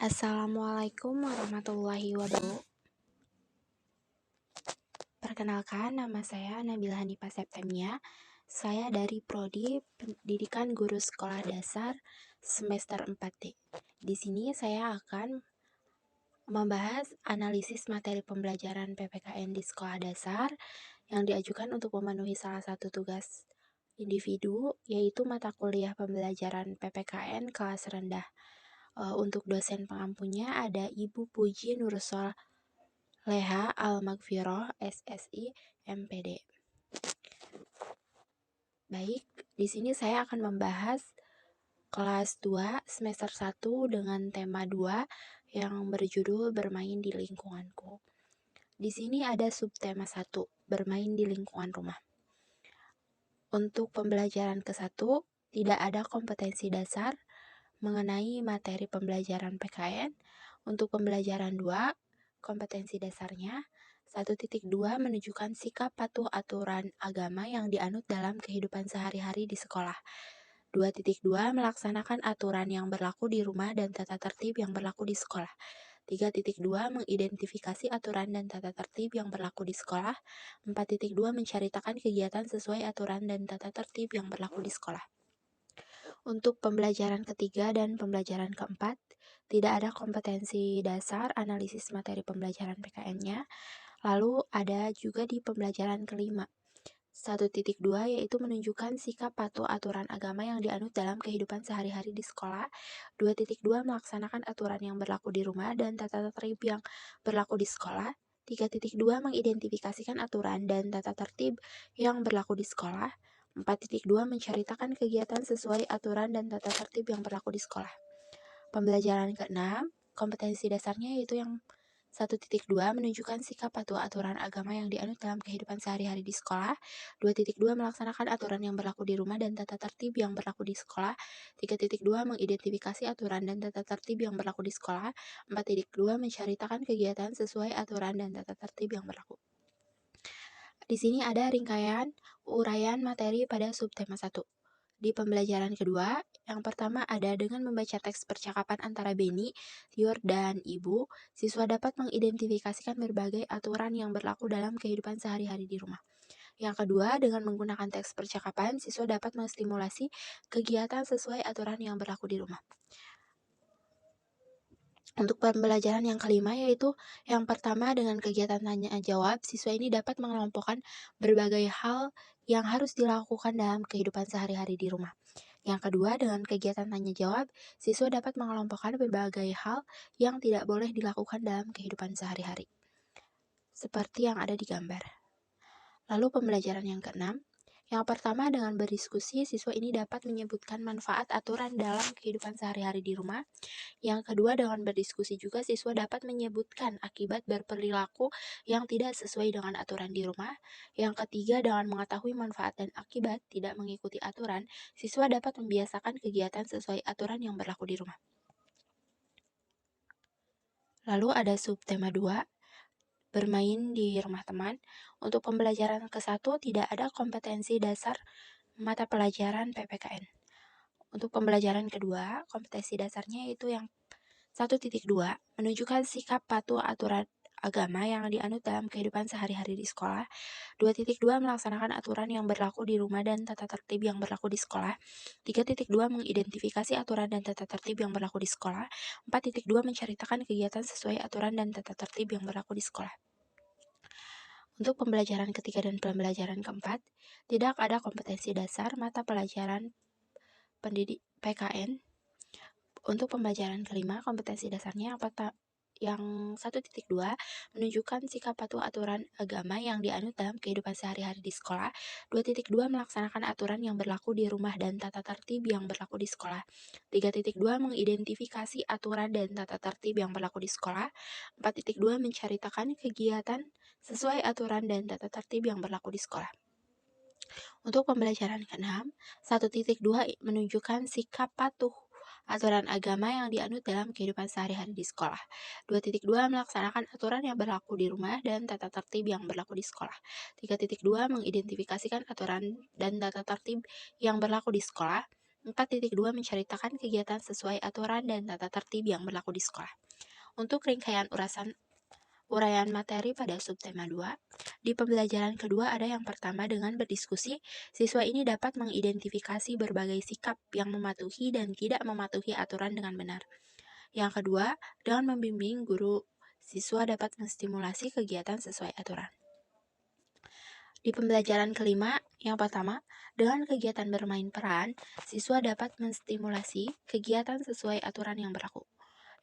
Assalamualaikum warahmatullahi wabarakatuh. Perkenalkan, nama saya Nabila Hanifah Septemia. Saya dari Prodi Pendidikan Guru Sekolah Dasar semester 4D. Di sini saya akan membahas analisis materi pembelajaran PPKN di sekolah dasar yang diajukan untuk memenuhi salah satu tugas individu, yaitu mata kuliah pembelajaran PPKN kelas rendah. Untuk dosen pengampunya ada Ibu Puji Nursol Leha Al-Maghfirah, SSI, MPD. Baik, di sini saya akan membahas kelas 2 semester 1 dengan tema 2 yang berjudul Bermain di Lingkunganku. Di sini ada subtema 1, Bermain di Lingkungan Rumah. Untuk pembelajaran ke-1, tidak ada kompetensi dasar mengenai materi pembelajaran PKN. Untuk pembelajaran 2, kompetensi dasarnya 1.2 menunjukkan sikap patuh aturan agama yang dianut dalam kehidupan sehari-hari di sekolah. 2.2 melaksanakan aturan yang berlaku di rumah dan tata tertib yang berlaku di sekolah. 3.2 mengidentifikasi aturan dan tata tertib yang berlaku di sekolah. 4.2 menceritakan kegiatan sesuai aturan dan tata tertib yang berlaku di sekolah. Untuk pembelajaran ketiga dan pembelajaran keempat, tidak ada kompetensi dasar analisis materi pembelajaran PKN-nya. Lalu ada juga di pembelajaran kelima. 1.2 yaitu menunjukkan sikap patuh aturan agama yang dianut dalam kehidupan sehari-hari di sekolah. 2.2 melaksanakan aturan yang berlaku di rumah dan tata tertib yang berlaku di sekolah. 3.2 mengidentifikasikan aturan dan tata tertib yang berlaku di sekolah. 4.2 menceritakan kegiatan sesuai aturan dan tata tertib yang berlaku di sekolah. Pembelajaran ke-6, kompetensi dasarnya yaitu yang 1.2 menunjukkan sikap patuh aturan agama yang dianut dalam kehidupan sehari-hari di sekolah. 2.2 melaksanakan aturan yang berlaku di rumah dan tata tertib yang berlaku di sekolah. 3.2 mengidentifikasi aturan dan tata tertib yang berlaku di sekolah. 4.2 menceritakan kegiatan sesuai aturan dan tata tertib yang berlaku. Di sini ada rangkaian uraian materi pada subtema 1. Di pembelajaran kedua, yang pertama ada dengan membaca teks percakapan antara Beni, Tior, dan Ibu, siswa dapat mengidentifikasikan berbagai aturan yang berlaku dalam kehidupan sehari-hari di rumah. Yang kedua, dengan menggunakan teks percakapan, siswa dapat menstimulasi kegiatan sesuai aturan yang berlaku di rumah. Untuk pembelajaran yang kelima yaitu yang pertama dengan kegiatan tanya jawab, siswa ini dapat mengelompokkan berbagai hal yang harus dilakukan dalam kehidupan sehari-hari di rumah. Yang kedua, dengan kegiatan tanya jawab, siswa dapat mengelompokkan berbagai hal yang tidak boleh dilakukan dalam kehidupan sehari-hari, seperti yang ada di gambar. Lalu pembelajaran yang keenam, yang pertama dengan berdiskusi, siswa ini dapat menyebutkan manfaat aturan dalam kehidupan sehari-hari di rumah. Yang kedua, dengan berdiskusi juga siswa dapat menyebutkan akibat berperilaku yang tidak sesuai dengan aturan di rumah. Yang ketiga, dengan mengetahui manfaat dan akibat tidak mengikuti aturan, siswa dapat membiasakan kegiatan sesuai aturan yang berlaku di rumah. Lalu ada subtema 2, bermain di rumah teman. Untuk pembelajaran ke-1 tidak ada kompetensi dasar mata pelajaran PPKN. Untuk pembelajaran kedua, kompetensi dasarnya yaitu yang 1.2 menunjukkan sikap patuh aturan agama yang dianut dalam kehidupan sehari-hari di sekolah. 2.2 melaksanakan aturan yang berlaku di rumah dan tata tertib yang berlaku di sekolah. 3.2 mengidentifikasi aturan dan tata tertib yang berlaku di sekolah. 4.2 menceritakan kegiatan sesuai aturan dan tata tertib yang berlaku di sekolah. Untuk pembelajaran ketiga dan pembelajaran keempat, tidak ada kompetensi dasar mata pelajaran pendidik PKN. Untuk pembelajaran kelima, kompetensi dasarnya yang 1.2 menunjukkan sikap patuh aturan agama yang dianut dalam kehidupan sehari-hari di sekolah. 2.2 melaksanakan aturan yang berlaku di rumah dan tata tertib yang berlaku di sekolah. 3.2 mengidentifikasi aturan dan tata tertib yang berlaku di sekolah. 4.2 menceritakan kegiatan sesuai aturan dan tata tertib yang berlaku di sekolah. Untuk pembelajaran ke-6, 1.2 menunjukkan sikap patuh aturan agama yang dianut dalam kehidupan sehari-hari di sekolah. 2.2 melaksanakan aturan yang berlaku di rumah dan tata tertib yang berlaku di sekolah. 3.2 mengidentifikasikan aturan dan tata tertib yang berlaku di sekolah. 4.2 menceritakan kegiatan sesuai aturan dan tata tertib yang berlaku di sekolah. Untuk rangkaian uraian materi pada subtema 2, di pembelajaran kedua ada yang pertama dengan berdiskusi, siswa ini dapat mengidentifikasi berbagai sikap yang mematuhi dan tidak mematuhi aturan dengan benar. Yang kedua, dengan membimbing guru, siswa dapat menstimulasi kegiatan sesuai aturan. Di pembelajaran kelima, yang pertama, dengan kegiatan bermain peran, siswa dapat menstimulasi kegiatan sesuai aturan yang berlaku.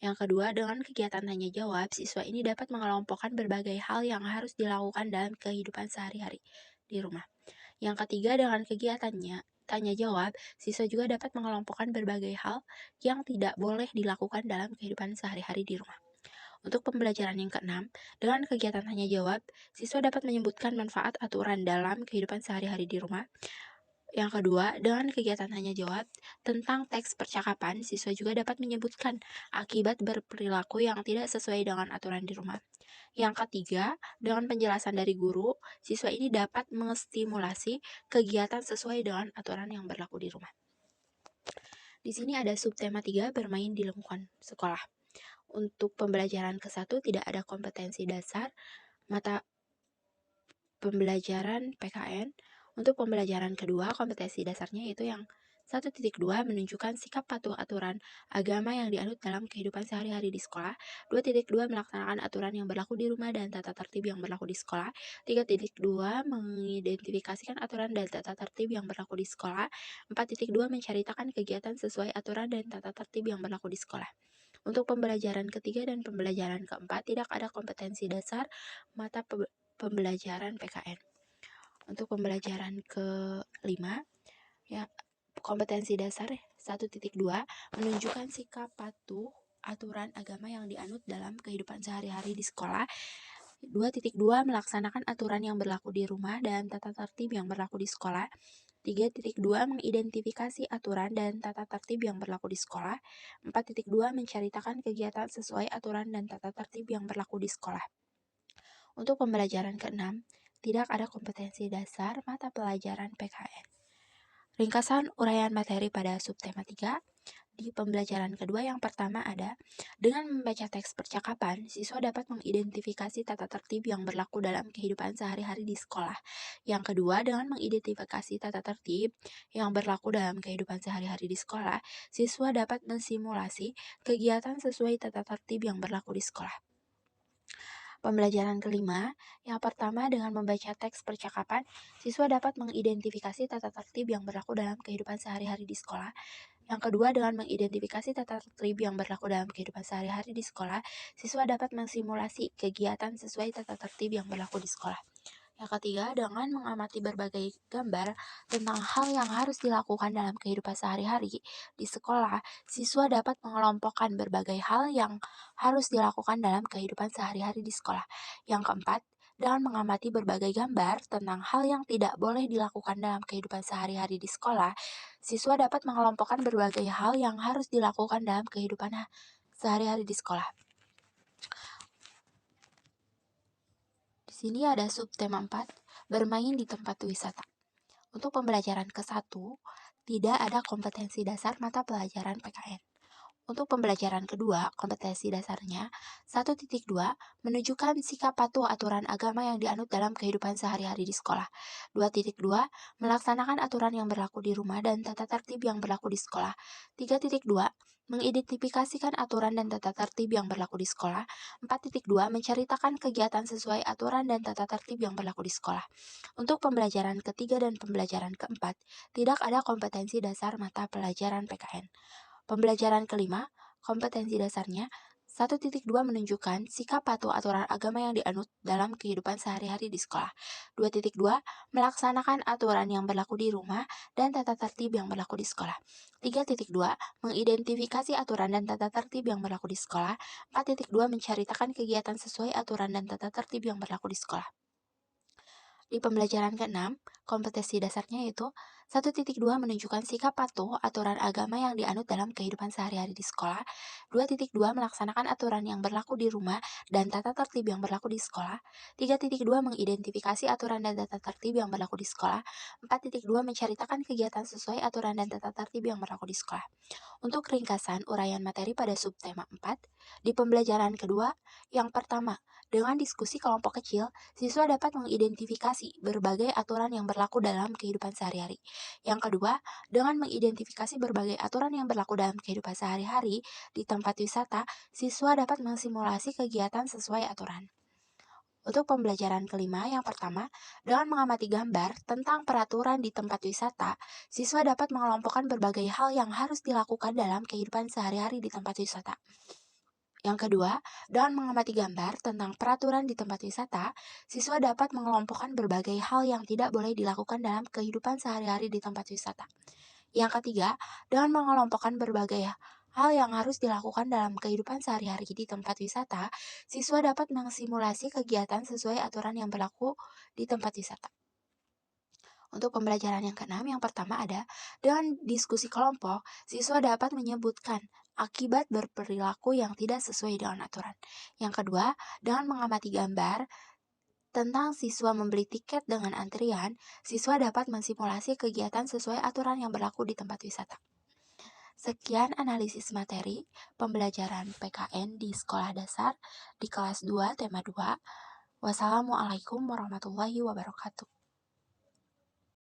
Yang kedua, dengan kegiatan tanya jawab, siswa ini dapat mengelompokkan berbagai hal yang harus dilakukan dalam kehidupan sehari-hari di rumah. Yang ketiga, dengan kegiatannya tanya jawab, siswa juga dapat mengelompokkan berbagai hal yang tidak boleh dilakukan dalam kehidupan sehari-hari di rumah. Untuk pembelajaran yang keenam, dengan kegiatan tanya jawab, siswa dapat menyebutkan manfaat aturan dalam kehidupan sehari-hari di rumah. Yang kedua, dengan kegiatan tanya jawab tentang teks percakapan, siswa juga dapat menyebutkan akibat berperilaku yang tidak sesuai dengan aturan di rumah. Yang ketiga, dengan penjelasan dari guru, siswa ini dapat menstimulasi kegiatan sesuai dengan aturan yang berlaku di rumah. Di sini ada subtema 3, bermain di lingkungan sekolah. Untuk pembelajaran ke-1 tidak ada kompetensi dasar mata pembelajaran PKN. Untuk pembelajaran kedua, kompetensi dasarnya yaitu yang 1.2 menunjukkan sikap patuh aturan agama yang dianut dalam kehidupan sehari-hari di sekolah. 2.2 melaksanakan aturan yang berlaku di rumah dan tata tertib yang berlaku di sekolah. 3.2 mengidentifikasikan aturan dan tata tertib yang berlaku di sekolah. 4.2 menceritakan kegiatan sesuai aturan dan tata tertib yang berlaku di sekolah. Untuk pembelajaran ketiga dan pembelajaran keempat tidak ada kompetensi dasar mata pembelajaran PKN. Untuk pembelajaran kelima, ya kompetensi dasar 1.2 menunjukkan sikap patuh aturan agama yang dianut dalam kehidupan sehari-hari di sekolah. 2.2 melaksanakan aturan yang berlaku di rumah dan tata tertib yang berlaku di sekolah. 3.2 mengidentifikasi aturan dan tata tertib yang berlaku di sekolah. 4.2 menceritakan kegiatan sesuai aturan dan tata tertib yang berlaku di sekolah. Untuk pembelajaran ke-6, tidak ada kompetensi dasar mata pelajaran PKN. Ringkasan uraian materi pada subtema 3. Di pembelajaran kedua yang pertama ada, dengan membaca teks percakapan, siswa dapat mengidentifikasi tata tertib yang berlaku dalam kehidupan sehari-hari di sekolah. Yang kedua, dengan mengidentifikasi tata tertib yang berlaku dalam kehidupan sehari-hari di sekolah, siswa dapat mensimulasi kegiatan sesuai tata tertib yang berlaku di sekolah. Pembelajaran kelima, yang pertama dengan membaca teks percakapan, siswa dapat mengidentifikasi tata tertib yang berlaku dalam kehidupan sehari-hari di sekolah. Yang kedua, dengan mengidentifikasi tata tertib yang berlaku dalam kehidupan sehari-hari di sekolah, siswa dapat mensimulasi kegiatan sesuai tata tertib yang berlaku di sekolah. Yang ketiga, dengan mengamati berbagai gambar tentang hal yang harus dilakukan dalam kehidupan sehari-hari di sekolah, siswa dapat mengelompokkan berbagai hal yang harus dilakukan dalam kehidupan sehari-hari di sekolah. Yang keempat, dengan mengamati berbagai gambar tentang hal yang tidak boleh dilakukan dalam kehidupan sehari-hari di sekolah, siswa dapat mengelompokkan berbagai hal yang harus dilakukan dalam kehidupan sehari-hari di sekolah. Di sini ada subtema 4, bermain di tempat wisata. Untuk pembelajaran ke-1, tidak ada kompetensi dasar mata pelajaran PKN. Untuk pembelajaran kedua, kompetensi dasarnya 1.2 menunjukkan sikap patuh aturan agama yang dianut dalam kehidupan sehari-hari di sekolah. 2.2 melaksanakan aturan yang berlaku di rumah dan tata tertib yang berlaku di sekolah. 3.2 mengidentifikasikan aturan dan tata tertib yang berlaku di sekolah. 4.2 menceritakan kegiatan sesuai aturan dan tata tertib yang berlaku di sekolah. Untuk pembelajaran ketiga dan pembelajaran keempat, tidak ada kompetensi dasar mata pelajaran PKN. Pembelajaran kelima, kompetensi dasarnya 1.2 menunjukkan sikap patuh aturan agama yang dianut dalam kehidupan sehari-hari di sekolah. 2.2 melaksanakan aturan yang berlaku di rumah dan tata tertib yang berlaku di sekolah. 3.2 mengidentifikasi aturan dan tata tertib yang berlaku di sekolah. 4.2 menceritakan kegiatan sesuai aturan dan tata tertib yang berlaku di sekolah. Di pembelajaran ke-6, kompetensi dasarnya yaitu 1.2 menunjukkan sikap patuh aturan agama yang dianut dalam kehidupan sehari-hari di sekolah. 2.2 melaksanakan aturan yang berlaku di rumah dan tata tertib yang berlaku di sekolah. 3.2 mengidentifikasi aturan dan tata tertib yang berlaku di sekolah. 4.2 menceritakan kegiatan sesuai aturan dan tata tertib yang berlaku di sekolah. Untuk ringkasan uraian materi pada subtema 4, di pembelajaran kedua, yang pertama, dengan diskusi kelompok kecil, siswa dapat mengidentifikasi berbagai aturan yang berlaku dalam kehidupan sehari-hari. Yang kedua, dengan mengidentifikasi berbagai aturan yang berlaku dalam kehidupan sehari-hari di tempat wisata, siswa dapat mensimulasi kegiatan sesuai aturan. Untuk pembelajaran kelima, yang pertama, dengan mengamati gambar tentang peraturan di tempat wisata, siswa dapat mengelompokkan berbagai hal yang harus dilakukan dalam kehidupan sehari-hari di tempat wisata. Yang kedua, dengan mengamati gambar tentang peraturan di tempat wisata, siswa dapat mengelompokkan berbagai hal yang tidak boleh dilakukan dalam kehidupan sehari-hari di tempat wisata. Yang ketiga, dengan mengelompokkan berbagai hal yang harus dilakukan dalam kehidupan sehari-hari di tempat wisata, siswa dapat mensimulasi kegiatan sesuai aturan yang berlaku di tempat wisata. Untuk pembelajaran yang keenam, yang pertama ada, dengan diskusi kelompok, siswa dapat menyebutkan akibat berperilaku yang tidak sesuai dengan aturan. Yang kedua, dengan mengamati gambar tentang siswa membeli tiket dengan antrian, siswa dapat mensimulasi kegiatan sesuai aturan yang berlaku di tempat wisata. Sekian analisis materi pembelajaran PKN di sekolah dasar di kelas 2 tema 2. Wassalamualaikum warahmatullahi wabarakatuh.